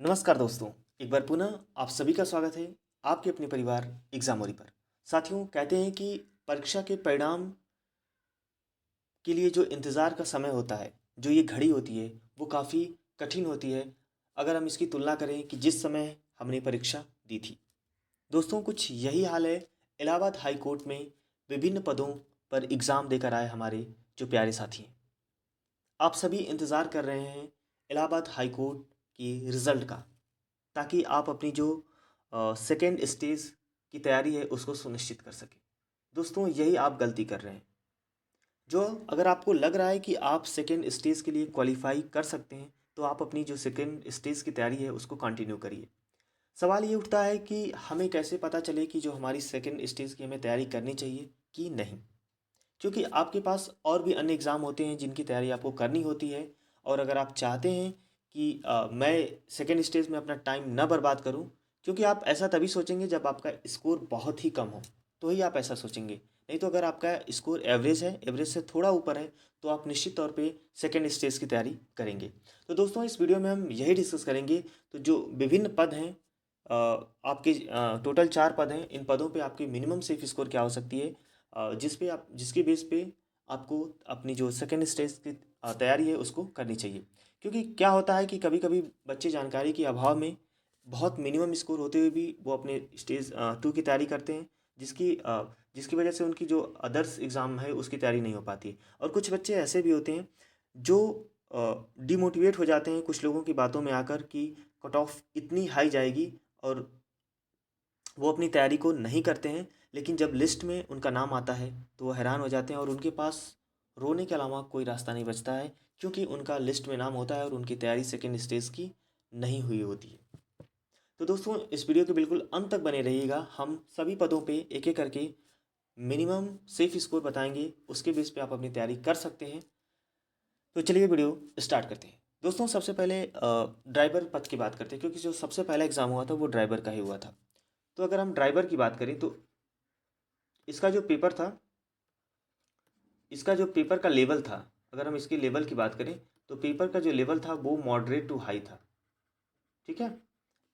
नमस्कार दोस्तों। एक बार पुनः आप सभी का स्वागत है आपके अपने परिवार एग्जामोरी पर। साथियों, कहते हैं कि परीक्षा के परिणाम के लिए जो इंतज़ार का समय होता है, जो ये घड़ी होती है, वो काफ़ी कठिन होती है अगर हम इसकी तुलना करें कि जिस समय हमने परीक्षा दी थी। दोस्तों, कुछ यही हाल है इलाहाबाद हाई कोर्ट में विभिन्न पदों पर एग्ज़ाम देकर आए हमारे जो प्यारे साथी हैं। आप सभी इंतज़ार कर रहे हैं इलाहाबाद हाई कोर्ट की रिज़ल्ट का, ताकि आप अपनी जो सेकेंड स्टेज की तैयारी है उसको सुनिश्चित कर सकें। दोस्तों, यही आप गलती कर रहे हैं। जो अगर आपको लग रहा है कि आप सेकेंड स्टेज के लिए क्वालिफाई कर सकते हैं, तो आप अपनी जो सेकेंड स्टेज की तैयारी है उसको कंटिन्यू करिए। सवाल ये उठता है कि हमें कैसे पता चले कि जो हमारी सेकेंड स्टेज की हमें तैयारी करनी चाहिए कि नहीं, क्योंकि आपके पास और भी अन्य एग्ज़ाम होते हैं जिनकी तैयारी आपको करनी होती है। और अगर आप चाहते हैं कि मैं सेकेंड स्टेज में अपना टाइम ना बर्बाद करूं, क्योंकि आप ऐसा तभी सोचेंगे जब आपका स्कोर बहुत ही कम हो, तो ही आप ऐसा सोचेंगे। नहीं तो अगर आपका स्कोर एवरेज है, एवरेज से थोड़ा ऊपर है, तो आप निश्चित तौर पे सेकेंड स्टेज की तैयारी करेंगे। तो दोस्तों, इस वीडियो में हम यही डिस्कस करेंगे। तो जो विभिन्न पद हैं, आपके टोटल 4 पद हैं। इन पदों पे आपकी मिनिमम सेफ स्कोर क्या हो सकती है, जिसके बेस पे आपको अपनी जो सेकेंड स्टेज की तैयारी है उसको करनी चाहिए। क्योंकि क्या होता है कि कभी कभी बच्चे जानकारी के अभाव में बहुत मिनिमम स्कोर होते हुए भी वो अपने स्टेज 2 की तैयारी करते हैं, जिसकी वजह से उनकी जो अदर्स एग्ज़ाम है उसकी तैयारी नहीं हो पाती। और कुछ बच्चे ऐसे भी होते हैं जो डिमोटिवेट हो जाते हैं कुछ लोगों की बातों में आकर कि कट ऑफ इतनी हाई जाएगी, और वो अपनी तैयारी को नहीं करते हैं। लेकिन जब लिस्ट में उनका नाम आता है तो वो हैरान हो जाते हैं और उनके पास रोने के अलावा कोई रास्ता नहीं बचता है, क्योंकि उनका लिस्ट में नाम होता है और उनकी तैयारी सेकेंड स्टेज की नहीं हुई होती है। तो दोस्तों, इस वीडियो के बिल्कुल अंत तक बने रहिएगा। हम सभी पदों पे एक एक करके मिनिमम सेफ स्कोर बताएंगे, उसके बेस पे आप अपनी तैयारी कर सकते हैं। तो चलिए वीडियो स्टार्ट करते हैं। दोस्तों, सबसे पहले ड्राइवर पद की बात करते हैं, क्योंकि जो सबसे पहला एग्ज़ाम हुआ था वो ड्राइवर का ही हुआ था। तो अगर हम ड्राइवर की बात करें तो इसका जो पेपर था, इसका जो पेपर का लेवल था, अगर हम इसके लेवल की बात करें तो पेपर का जो लेवल था वो मॉडरेट टू हाई था। ठीक है,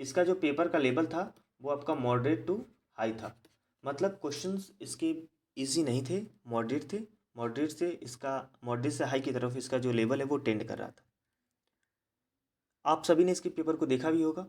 इसका जो पेपर का लेवल था वो आपका मॉडरेट टू हाई था। मतलब क्वेश्चंस इसके इजी नहीं थे, मॉडरेट थे। मॉडरेट से हाई की तरफ इसका जो लेवल है वो टेंड कर रहा था। आप सभी ने इसके पेपर को देखा भी होगा।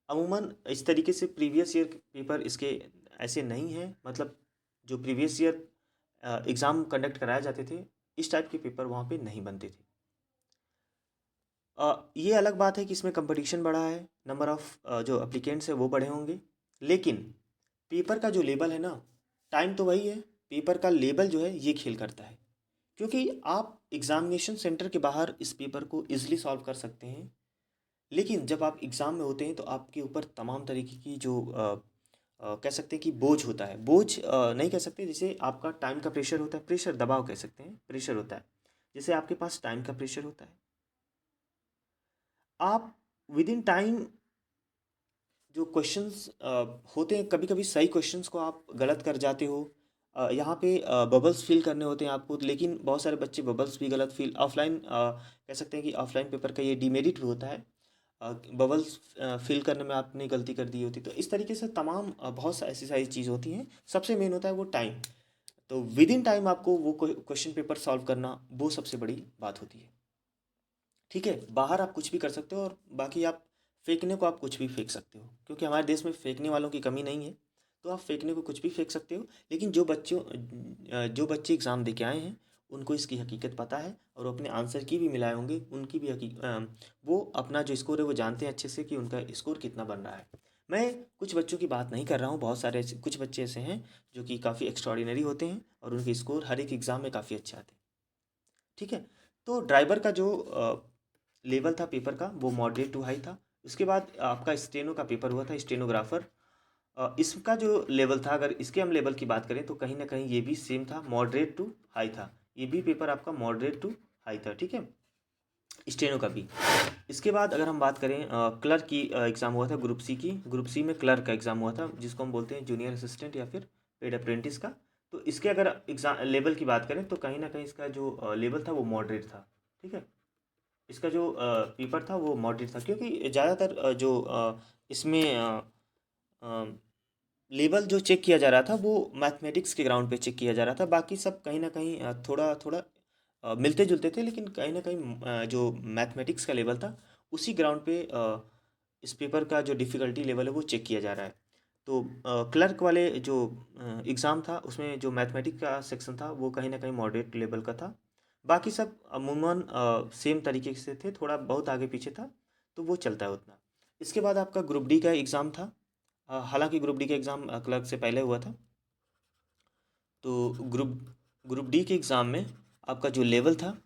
अमूमन इस तरीके से प्रीवियस ईयर पेपर इसके ऐसे नहीं हैं। मतलब जो प्रीवियस ईयर एग्ज़ाम कंडक्ट कराए जाते थे, इस टाइप के पेपर वहाँ पे नहीं बनते थे। ये अलग बात है कि इसमें कंपटीशन बढ़ा है, नंबर ऑफ़ जो एप्लीकेंट्स है वो बढ़े होंगे। लेकिन पेपर का जो लेवल है ना, टाइम तो वही है, पेपर का लेवल जो है ये खेल करता है। क्योंकि आप एग्ज़ामिनेशन सेंटर के बाहर इस पेपर को ईज़िली सॉल्व कर सकते हैं, लेकिन जब आप एग्ज़ाम में होते हैं तो आपके ऊपर तमाम तरीके की जो कह सकते हैं कि बोझ होता है। बोझ नहीं कह सकते, जैसे आपका टाइम का प्रेशर होता है, प्रेशर दबाव कह सकते हैं, प्रेशर होता है। जैसे आपके पास टाइम का प्रेशर होता है, आप विद इन टाइम जो क्वेश्चंस होते हैं, कभी कभी सही क्वेश्चंस को आप गलत कर जाते हो। यहाँ पे बबल्स फिल करने होते हैं आपको, लेकिन बहुत सारे बच्चे बबल्स भी गलत फिल, ऑफलाइन कह सकते हैं कि ऑफलाइन पेपर का ये डिमेरिट भी होता है। बबल्स फिल करने में आपने गलती कर दी होती, तो इस तरीके से तमाम बहुत सा ऐसी सारी चीज़ होती हैं। सबसे मेन होता है वो टाइम। तो विद इन टाइम आपको वो क्वेश्चन पेपर सॉल्व करना, वो सबसे बड़ी बात होती है। ठीक है, बाहर आप कुछ भी कर सकते हो, और बाकी आप फेंकने को आप कुछ भी फेंक सकते हो, क्योंकि हमारे देश में फेंकने वालों की कमी नहीं है। तो आप फेंकने को कुछ भी फेंक सकते हो। लेकिन जो बच्चे एग्ज़ाम दे के आए हैं उनको इसकी हकीकत पता है, और वो अपने आंसर की भी मिलाए होंगे, उनकी भी वो अपना जो स्कोर है वो जानते हैं अच्छे से कि उनका स्कोर कितना बन रहा है। मैं कुछ बच्चों की बात नहीं कर रहा हूँ, बहुत सारे कुछ बच्चे ऐसे हैं जो कि काफ़ी एक्स्ट्रॉर्डिनरी होते हैं और उनके स्कोर हर एक एग्ज़ाम में काफ़ी अच्छे आते हैं। ठीक है, तो ड्राइवर का जो लेवल था पेपर का वो मॉडरेट टू हाई था। उसके बाद आपका स्टेनो का पेपर हुआ था, स्टेनोग्राफर। इसका जो लेवल था, अगर इसके हम लेवल की बात करें तो कहीं ना कहीं ये भी सेम था, मॉडरेट टू हाई था। ये भी पेपर आपका मॉडरेट टू हाई था। ठीक है, स्टेनो का भी। इसके बाद अगर हम बात करें क्लर्क की, एग्ज़ाम हुआ था ग्रुप सी की। ग्रुप सी में क्लर्क का एग्ज़ाम हुआ था, जिसको हम बोलते हैं जूनियर असिस्टेंट या फिर पेड अप्रेंटिस का। तो इसके अगर एग्ज़ाम लेवल की बात करें तो कहीं ना कहीं इसका जो लेवल था वो मॉडरेट था। ठीक है, इसका जो पेपर था वो मॉडरेट था, क्योंकि ज़्यादातर जो इसमें लेवल जो चेक किया जा रहा था वो मैथमेटिक्स के ग्राउंड पे चेक किया जा रहा था। बाकी सब कहीं ना कहीं थोड़ा थोड़ा मिलते जुलते थे, लेकिन कहीं ना कहीं जो मैथमेटिक्स का लेवल था उसी ग्राउंड पे इस पेपर का जो डिफ़िकल्टी लेवल है वो चेक किया जा रहा है। तो क्लर्क वाले जो एग्ज़ाम था उसमें जो मैथमेटिक्स का सेक्शन था वो कहीं ना कहीं मॉडरेट लेवल का था। बाकी सब अमूमन सेम तरीके से थे, थोड़ा बहुत आगे पीछे था, तो वो चलता है उतना। इसके बाद आपका ग्रुप डी का एग्ज़ाम था। हालांकि ग्रुप डी का एग्ज़ाम क्लर्क से पहले हुआ था। तो ग्रुप ग्रुप डी के एग्ज़ाम में आपका जो लेवल था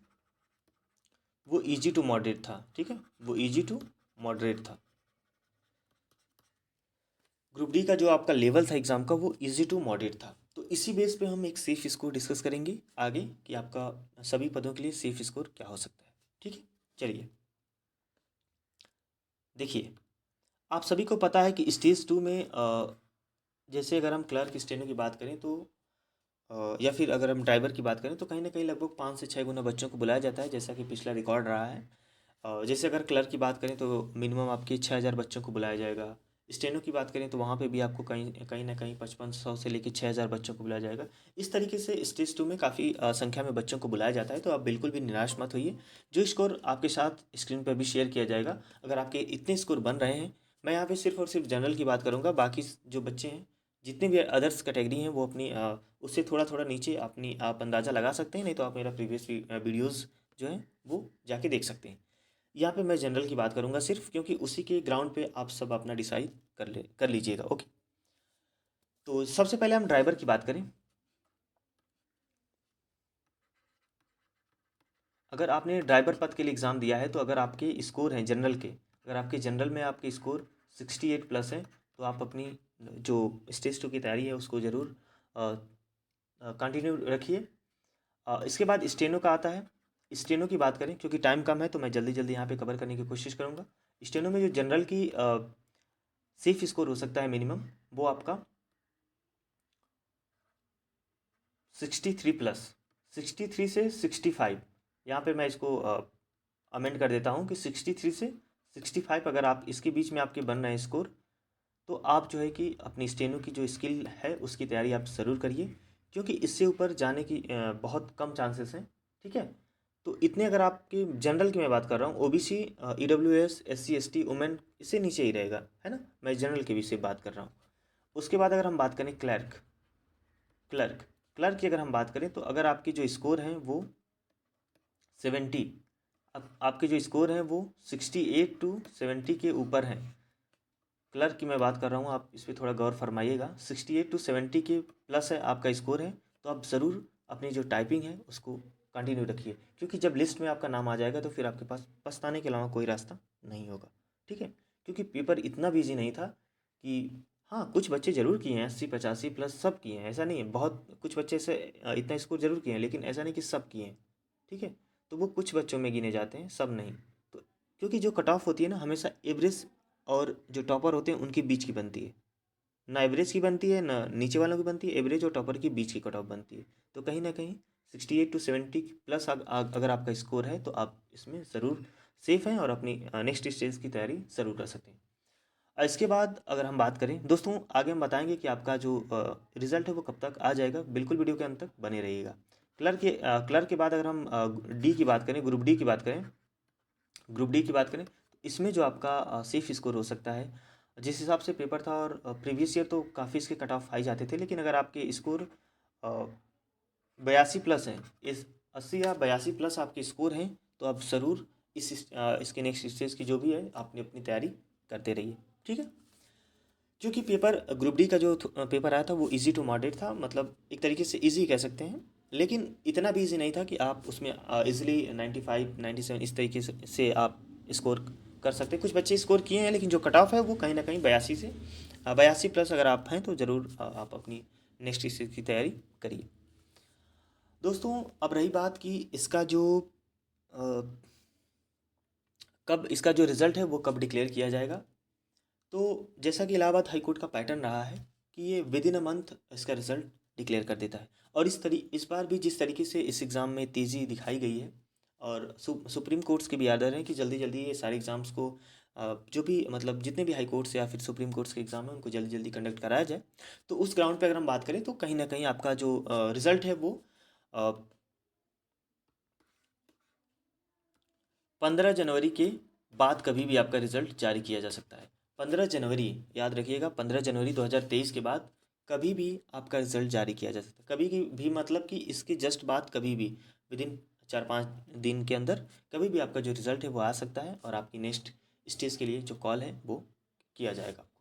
वो इजी टू मॉडरेट था। ठीक है, वो इजी टू मॉडरेट था। ग्रुप डी का जो आपका लेवल था एग्ज़ाम का वो इजी टू मॉडरेट था। तो इसी बेस पे हम एक सेफ स्कोर डिस्कस करेंगे आगे कि आपका सभी पदों के लिए सेफ स्कोर क्या हो सकता है। ठीक है, चलिए देखिए, आप सभी को पता है कि स्टेज टू में जैसे अगर हम क्लर्क स्टेनो की बात करें तो या फिर अगर हम ड्राइवर की बात करें तो कहीं ना कहीं लगभग 5 से 6 गुना बच्चों को बुलाया जाता है, जैसा कि पिछला रिकॉर्ड रहा है। जैसे अगर क्लर्क की बात करें तो मिनिमम आपके 6,000 बच्चों को बुलाया जाएगा। स्टेनो की बात करें तो वहाँ पे भी आपको कहीं कहीं ना कहीं 5500 से लेकर 6,000 बच्चों को बुलाया जाएगा। इस तरीके से स्टेज टू में काफ़ी संख्या में बच्चों को बुलाया जाता है। तो आप बिल्कुल भी निराश मत होइए। जो स्कोर आपके साथ स्क्रीन पर भी शेयर किया जाएगा, अगर आपके इतने स्कोर बन रहे हैं, मैं यहाँ पे सिर्फ और सिर्फ जनरल की बात करूँगा। बाकी जो बच्चे हैं, जितने भी अदर्स कैटेगरी हैं, वो अपनी उससे थोड़ा थोड़ा नीचे अपनी आप अंदाज़ा लगा सकते हैं। नहीं तो आप मेरा प्रीवियस वीडियोज़ जो हैं वो जाके देख सकते हैं। यहाँ पे मैं जनरल की बात करूँगा सिर्फ, क्योंकि उसी के ग्राउंड पे आप सब अपना डिसाइड कर लीजिएगा। ओके, तो सबसे पहले हम ड्राइवर की बात करें। अगर आपने ड्राइवर पद के लिए एग्ज़ाम दिया है तो अगर आपके स्कोर हैं जनरल के, अगर आपके जनरल में आपके स्कोर 68 प्लस है तो आप अपनी जो स्टेज टू की तैयारी है उसको ज़रूर कंटिन्यू रखिए। इसके बाद स्टेनो का आता है। स्टेनो की बात करें, क्योंकि टाइम कम है तो मैं जल्दी जल्दी यहाँ पे कवर करने की कोशिश करूँगा। स्टेनो में जो जनरल की सेफ स्कोर हो सकता है मिनिमम, वो आपका 63 प्लस, 63 से 65। यहाँ पे मैं इसको अमेंड कर देता हूँ कि 63 से 65 अगर आप इसके बीच में आपके बन रहे हैं स्कोर, तो आप जो है कि अपनी स्टेनो की जो स्किल है उसकी तैयारी आप ज़रूर करिए, क्योंकि इससे ऊपर जाने की बहुत कम चांसेस हैं। ठीक है, तो इतने अगर आपके जनरल की मैं बात कर रहा हूँ, OBC, EWS, SC ST, women इससे नीचे ही रहेगा, है ना। मैं जनरल के विषय बात कर रहा हूँ। उसके बाद अगर हम बात करें क्लर्क क्लर्क की अगर हम बात करें तो अगर आपके जो स्कोर हैं वो 70, अब आपके जो स्कोर हैं वो 68 टू 70 के ऊपर हैं। क्लर्क की मैं बात कर रहा हूँ, आप इस पर थोड़ा गौर फरमाइएगा। 68 टू 70 के प्लस है आपका स्कोर है, तो आप ज़रूर अपनी जो टाइपिंग है उसको कंटिन्यू रखिए, क्योंकि जब लिस्ट में आपका नाम आ जाएगा तो फिर आपके पास पछताने के अलावा कोई रास्ता नहीं होगा। ठीक है, क्योंकि पेपर इतना भी ईजी नहीं था कि, हाँ कुछ बच्चे ज़रूर किए हैं 80 85 प्लस, सब किए हैं, ऐसा नहीं है। बहुत कुछ बच्चे से इतना स्कोर ज़रूर किए हैं, लेकिन ऐसा नहीं कि सब किए हैं। ठीक है, तो वो कुछ बच्चों में गिने जाते हैं, सब नहीं। तो क्योंकि जो कट ऑफ होती है ना, हमेशा एवरेज और जो टॉपर होते हैं उनके बीच की बनती है। ना एवरेज की बनती है ना नीचे वालों की बनती है, एवरेज और टॉपर के बीच की कट ऑफ बनती है। तो कहीं ना कहीं 68 टू 70 प्लस अगर आपका स्कोर है तो आप इसमें ज़रूर सेफ हैं और अपनी नेक्स्ट स्टेज की तैयारी ज़रूर कर सकते हैं। इसके बाद अगर हम बात करें दोस्तों, आगे हम बताएंगे कि आपका जो रिज़ल्ट है वो कब तक आ जाएगा। बिल्कुल वीडियो के अंत तक बने रहिएगा। क्लर्क के बाद अगर हम डी की बात करें, ग्रुप डी की बात करें, ग्रुप डी की बात करें तो इसमें जो आपका सेफ स्कोर हो सकता है, जिस हिसाब से पेपर था और प्रीवियस ईयर तो काफ़ी इसके कट ऑफ हाई जाते थे, लेकिन अगर आपके स्कोर 82 प्लस हैं, इस 80 या 82 प्लस आपके स्कोर हैं, तो आप ज़रूर इसके नेक्स्ट स्टेज की जो भी है आपने अपनी तैयारी करते रहिए। ठीक है, क्योंकि पेपर ग्रुप डी का जो पेपर आया था वो इजी टू मॉडरेट था, मतलब एक तरीके से इजी कह सकते हैं, लेकिन इतना भी इजी नहीं था कि आप उसमें इजीली 95 97 इस तरीके से आप स्कोर कर सकते हैं। कुछ बच्चे स्कोर किए हैं, लेकिन जो कट ऑफ है वो कहीं ना कहीं 82 से 82 प्लस अगर आप हैं तो ज़रूर आप अपनी नेक्स्ट स्टेज की तैयारी करिए। दोस्तों, अब रही बात कि इसका जो अ, कब इसका जो रिज़ल्ट है वो कब डिक्लेयर किया जाएगा। तो जैसा कि इलाहाबाद हाई कोर्ट का पैटर्न रहा है कि ये विद इन अ मंथ इसका रिजल्ट डिक्लेयर कर देता है, और इस बार भी जिस तरीके से इस एग्ज़ाम में तेज़ी दिखाई गई है और सुप्रीम कोर्ट्स के भी ऑर्डर हैं कि जल्दी जल्दी ये सारे एग्ज़ाम्स को जो भी मतलब जितने भी हाई कोर्ट्स या फिर सुप्रीम कोर्ट्स के एग्ज़ाम हैं उनको जल्दी जल्दी कंडक्ट कराया जाए। तो उस ग्राउंड पे अगर हम बात करें तो कहीं ना कहीं आपका जो रिज़ल्ट है वो 15 जनवरी के बाद कभी भी आपका रिज़ल्ट जारी किया जा सकता है। 15 जनवरी, याद रखिएगा, 15 जनवरी 2023 के बाद कभी भी आपका रिज़ल्ट जारी किया जा सकता है। कभी की भी मतलब कि इसके जस्ट बाद कभी भी विदिन 4-5 दिन के अंदर कभी भी आपका जो रिज़ल्ट है वो आ सकता है और आपकी नेक्स्ट स्टेज के लिए जो कॉल है वो किया जाएगा आपको।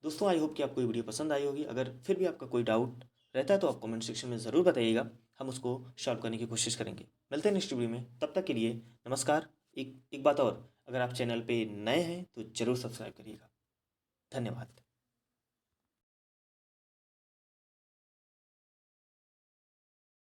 दोस्तों, आई होप कि आपको ये वीडियो पसंद आई होगी। अगर फिर भी आपका कोई डाउट रहता है तो आप कमेंट सेक्शन में ज़रूर बताइएगा, हम उसको सॉल्व करने की कोशिश करेंगे। मिलते हैं नेक्स्ट वीडियो में, तब तक के लिए नमस्कार। एक एक बात और, अगर आप चैनल पे नए हैं तो ज़रूर सब्सक्राइब करिएगा। धन्यवाद।